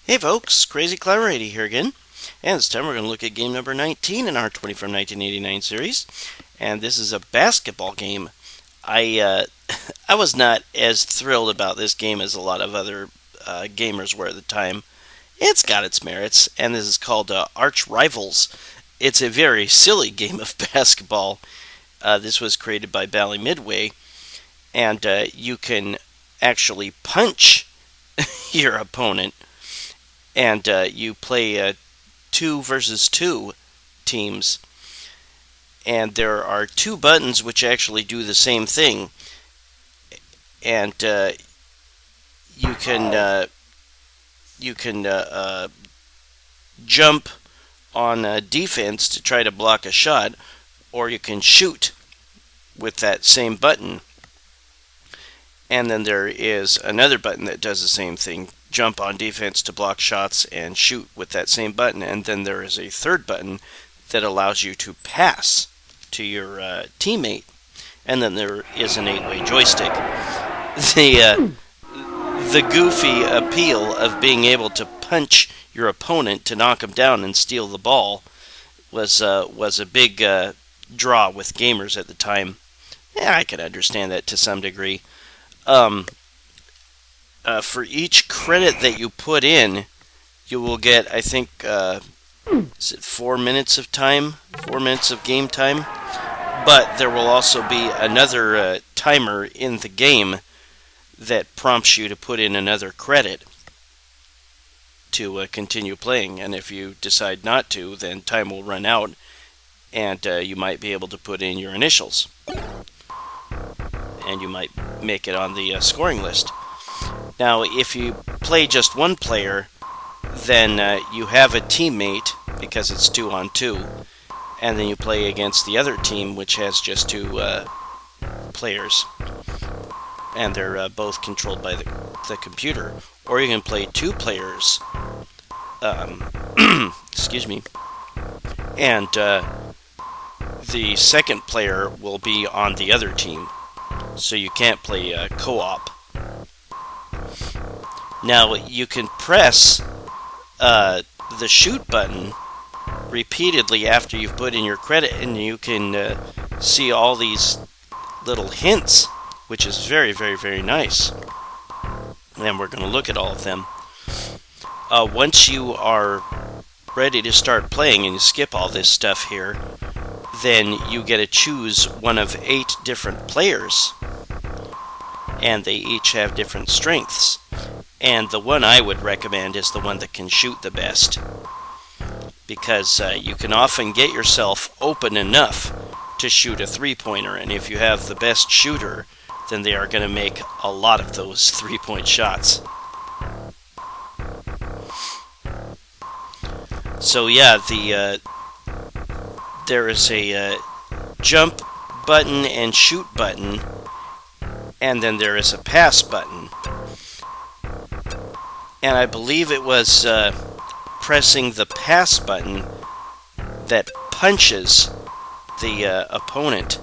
Hey folks, Crazy Clever 80 here again, and this time we're going to look at game number 19 in our 20 from 1989 series, and this is a basketball game. I was not as thrilled about this game as a lot of other gamers were at the time. It's got its merits, and this is called Arch Rivals. It's a very silly game of basketball. This was created by Bally Midway, and you can actually punch your opponent. And you play 2 versus 2 teams. And there are 2 buttons which actually do the same thing. And you can jump on defense to try to block a shot, or you can shoot with that same button. And then there is another button that does the same thing. Jump on defense to block shots and shoot with that same button. And then there is a third button that allows you to pass to your teammate. And then there is an 8-way joystick. The goofy appeal of being able to punch your opponent to knock him down and steal the ball was a big draw with gamers at the time. Yeah, I can understand that to some degree. For each credit that you put in, you will get, I think, is it 4 minutes of time? 4 minutes of game time? But there will also be another timer in the game that prompts you to put in another credit to continue playing. And if you decide not to, then time will run out, and you might be able to put in your initials. And you might make it on the scoring list. Now, if you play just one player, then you have a teammate, because it's 2 on 2, and then you play against the other team, which has just 2 players, and they're both controlled by the computer. Or you can play 2 players, excuse me, and the second player will be on the other team, so you can't play co-op. Now, you can press the shoot button repeatedly after you've put in your credit, and you can see all these little hints, which is very, very, very nice. And we're going to look at all of them. Once you are ready to start playing and you skip all this stuff here, then you get to choose one of 8 different players, and they each have different strengths. And the one I would recommend is the one that can shoot the best, because you can often get yourself open enough to shoot a 3-pointer, and if you have the best shooter, then they are going to make a lot of those 3-point shots. So yeah, there is a jump button and shoot button, and then there is a pass button. And I believe it was pressing the pass button that punches the opponent.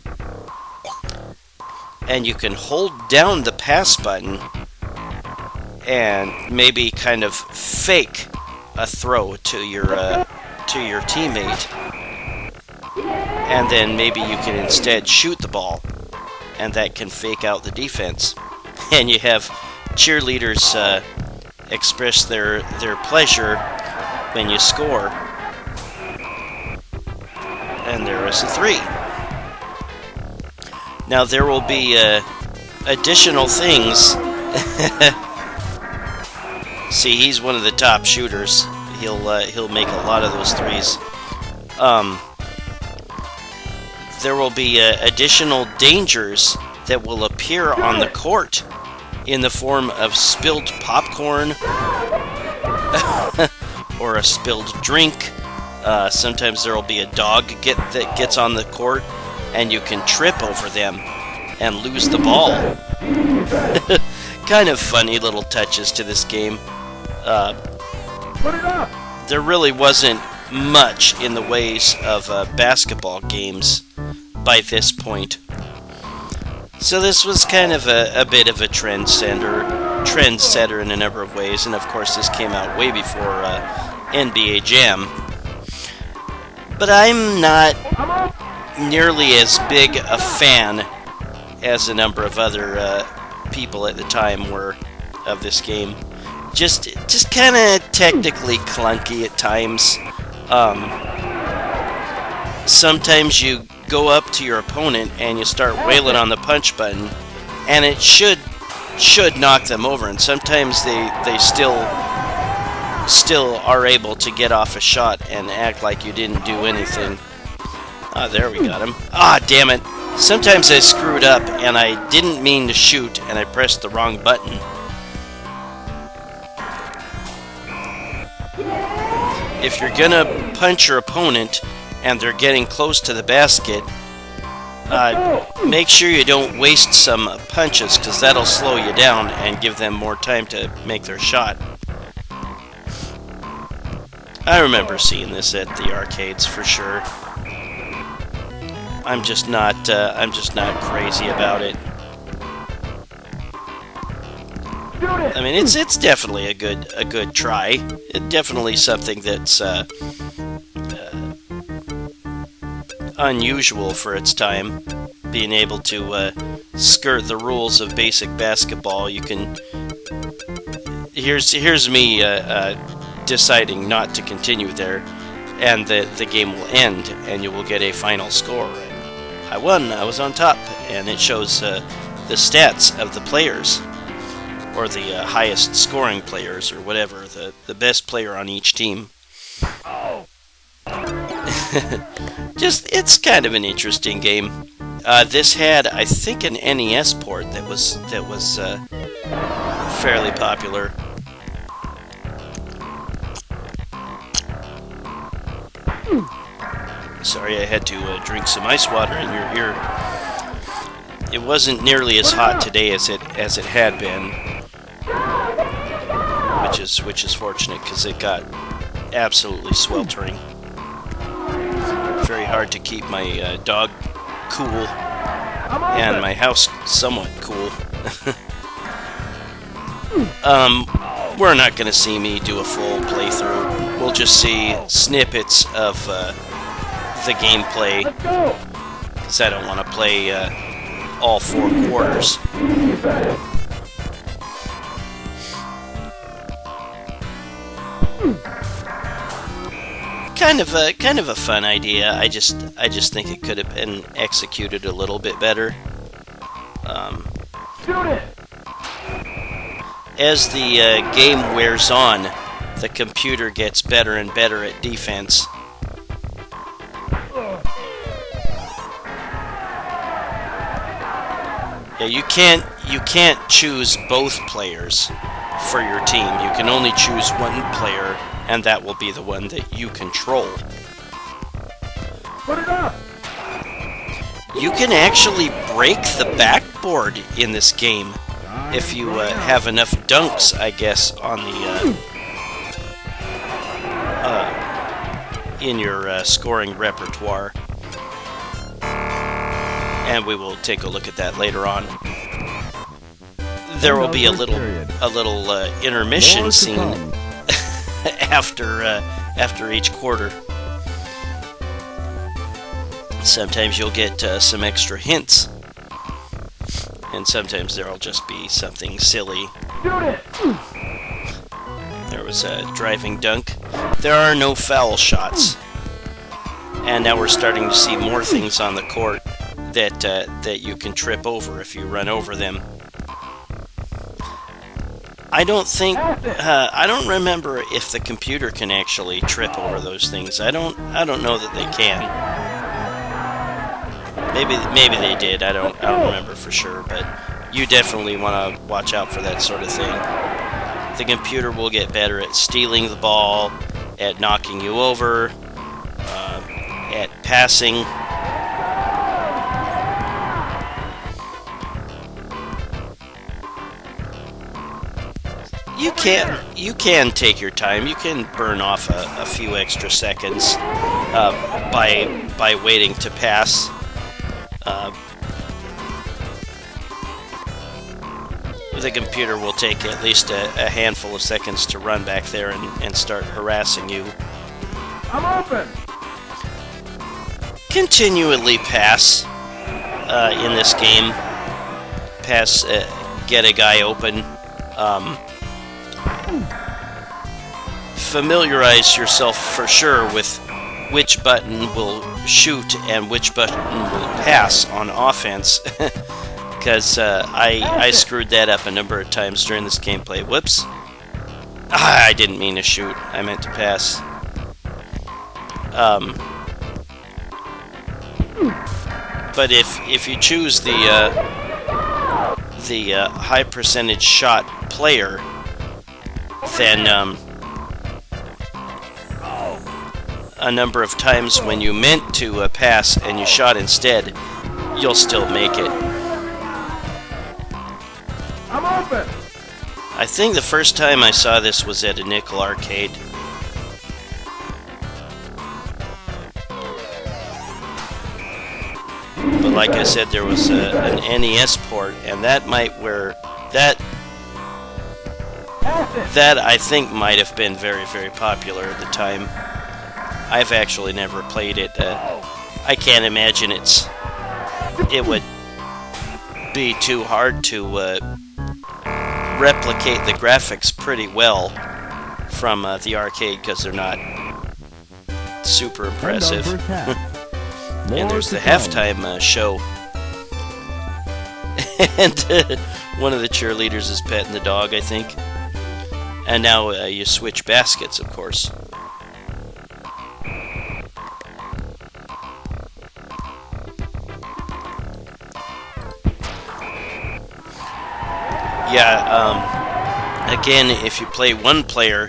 And you can hold down the pass button and maybe kind of fake a throw to your teammate. And then maybe you can instead shoot the ball, and that can fake out the defense. And you have cheerleaders express their pleasure when you score. And there is a 3. Now there will be additional things. See, he's one of the top shooters. He'll make a lot of those 3s. There will be additional dangers that will appear on the court, in the form of spilled popcorn or a spilled drink. Sometimes there will be a dog that gets on the court, and you can trip over them and lose the ball. Kind of funny little touches to this game. There really wasn't much in the ways of basketball games by this point. So this was kind of a bit of a trendsetter, trendsetter in a number of ways, and of course this came out way before NBA Jam. But I'm not nearly as big a fan as a number of other people at the time were of this game. Just kind of technically clunky at times. Sometimes you go up to your opponent and you start wailing on the punch button, and it should knock them over, and sometimes they still are able to get off a shot and act like you didn't do anything. Ah, there we got him. Ah, damn it. Sometimes I screwed up and I didn't mean to shoot and I pressed the wrong button. If you're gonna punch your opponent and they're getting close to the basket, make sure you don't waste some punches, because that'll slow you down and give them more time to make their shot. I remember seeing this at the arcades for sure. I'm just not crazy about it. I mean, it's definitely a good try. It's definitely something that's unusual for its time. Being able to skirt the rules of basic basketball. You can. Here's me deciding not to continue there, and the game will end, and you will get a final score. I won. I was on top, and it shows the stats of the players, or the highest scoring players, or whatever, the best player on each team. It's kind of an interesting game. This had, I think, an NES port that was fairly popular. Sorry, I had to drink some ice water in your ear. It wasn't nearly as hot today as it had been, which is fortunate, because it got absolutely sweltering. Very hard to keep my dog cool and my house somewhat cool. We're not going to see me do a full playthrough. We'll just see snippets of the gameplay, because I don't want to play all 4 quarters. Kind of a fun idea. I just think it could have been executed a little bit better. As the game wears on, the computer gets better and better at defense. Yeah, you can't choose both players for your team. You can only choose one player, and that will be the one that you control. Put it up! You can actually break the backboard in this game if you have enough dunks, I guess, on the in your scoring repertoire. And we will take a look at that later on. There will be a little intermission scene after each quarter. Sometimes you'll get some extra hints, and sometimes there'll just be something silly. There was a driving dunk. There are no foul shots, and now we're starting to see more things on the court that you can trip over if you run over them. I don't remember if the computer can actually trip over those things. I don't know that they can. Maybe they did. I don't remember for sure, but you definitely want to watch out for that sort of thing. The computer will get better at stealing the ball, at knocking you over, at passing. You can take your time. You can burn off a few extra seconds by waiting to pass. the computer will take at least a handful of seconds to run back there and start harassing you. I'm open! Continually pass in this game. Pass, get a guy open. Familiarize yourself for sure with which button will shoot and which button will pass on offense. Because I screwed that up a number of times during this gameplay. Whoops. I didn't mean to shoot. I meant to pass. But if you choose the high percentage shot player, then a number of times when you meant to pass and you shot instead, you'll still make it. I'm open! I think the first time I saw this was at a nickel arcade. But like I said, there was an NES port, and that might that I think might have been very, very popular at the time. I've actually never played it. I can't imagine it would be too hard to replicate the graphics pretty well from the arcade, because they're not super impressive. And there's the halftime show. And one of the cheerleaders is petting the dog, I think. And now you switch baskets, of course. Yeah, again, if you play one player,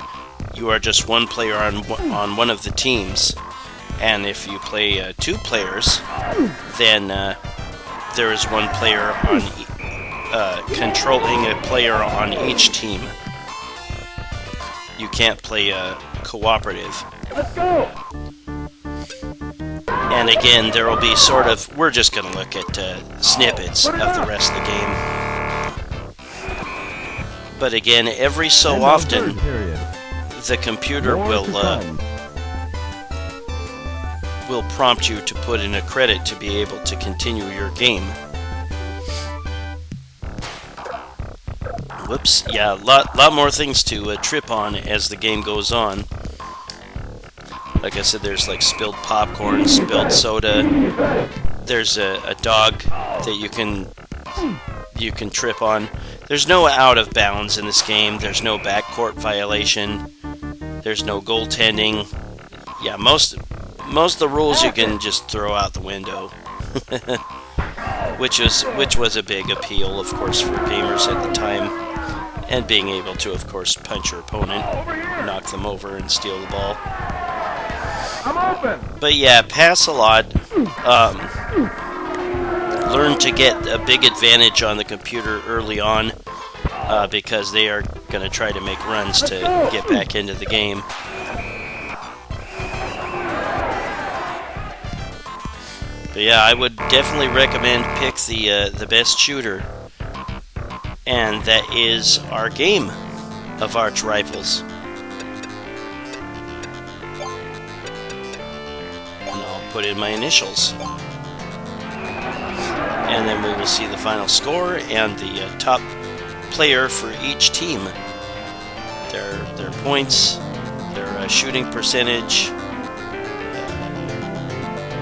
you are just one player on one of the teams. And if you play two players, then there is one player on controlling a player on each team. You can't play cooperative. Let's go! And again, there will be sort of... We're just going to look at snippets of the rest of the game. But again, every so often, the computer will prompt you to put in a credit to be able to continue your game. Whoops, yeah, lot more things to trip on as the game goes on. Like I said, there's like spilled popcorn, spilled soda. There's a dog that you can trip on. There's no out of bounds in this game. There's no backcourt violation. There's no goaltending. Yeah, most of the rules you can just throw out the window. which was a big appeal, of course, for gamers at the time. And being able to, of course, punch your opponent, knock them over, and steal the ball. I'm open. But yeah, pass a lot. Learn to get a big advantage on the computer early on, because they are going to try to make runs to get back into the game. But yeah, I would definitely recommend pick the best shooter, and that is our game of arch rivals. And I'll put in my initials. And then we will see the final score and the top player for each team. Their points, their shooting percentage,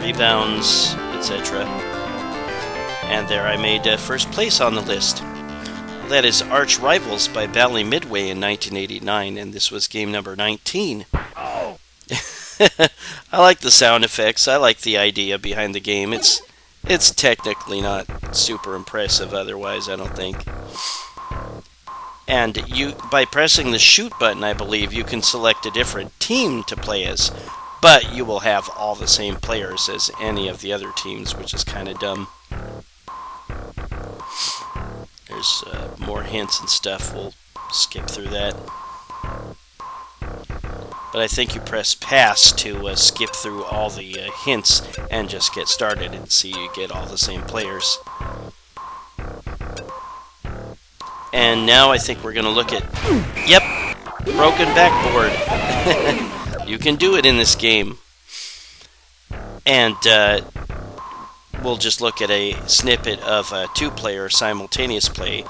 rebounds, etc. And there I made first place on the list. That is Arch Rivals by Bally Midway in 1989, and this was game number 19. I like the sound effects. I like the idea behind the game. It's technically not super impressive otherwise, I don't think. And by pressing the shoot button, I believe, you can select a different team to play as, but you will have all the same players as any of the other teams, which is kind of dumb. There's more hints and stuff. We'll skip through that. But I think you press pass to skip through all the hints and just get started, and see you get all the same players. And now I think we're going to look at, yep, broken backboard. You can do it in this game. And we'll just look at a snippet of a two-player simultaneous play,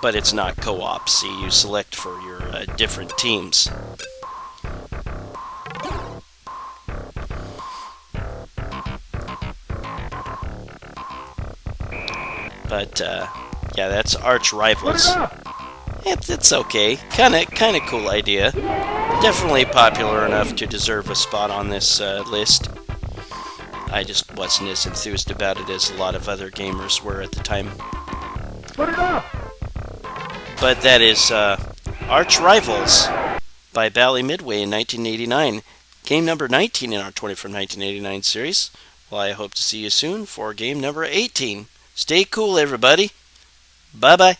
but it's not co-op. See, you select for your different teams. But yeah, that's Arch Rivals. It's okay. Kind of cool idea. Definitely popular enough to deserve a spot on this list. I just wasn't as enthused about it as a lot of other gamers were at the time. Put it up! But that is Arch Rivals by Bally Midway in 1989. Game number 19 in our 20 from 1989 series. Well, I hope to see you soon for game number 18. Stay cool, everybody. Bye-bye.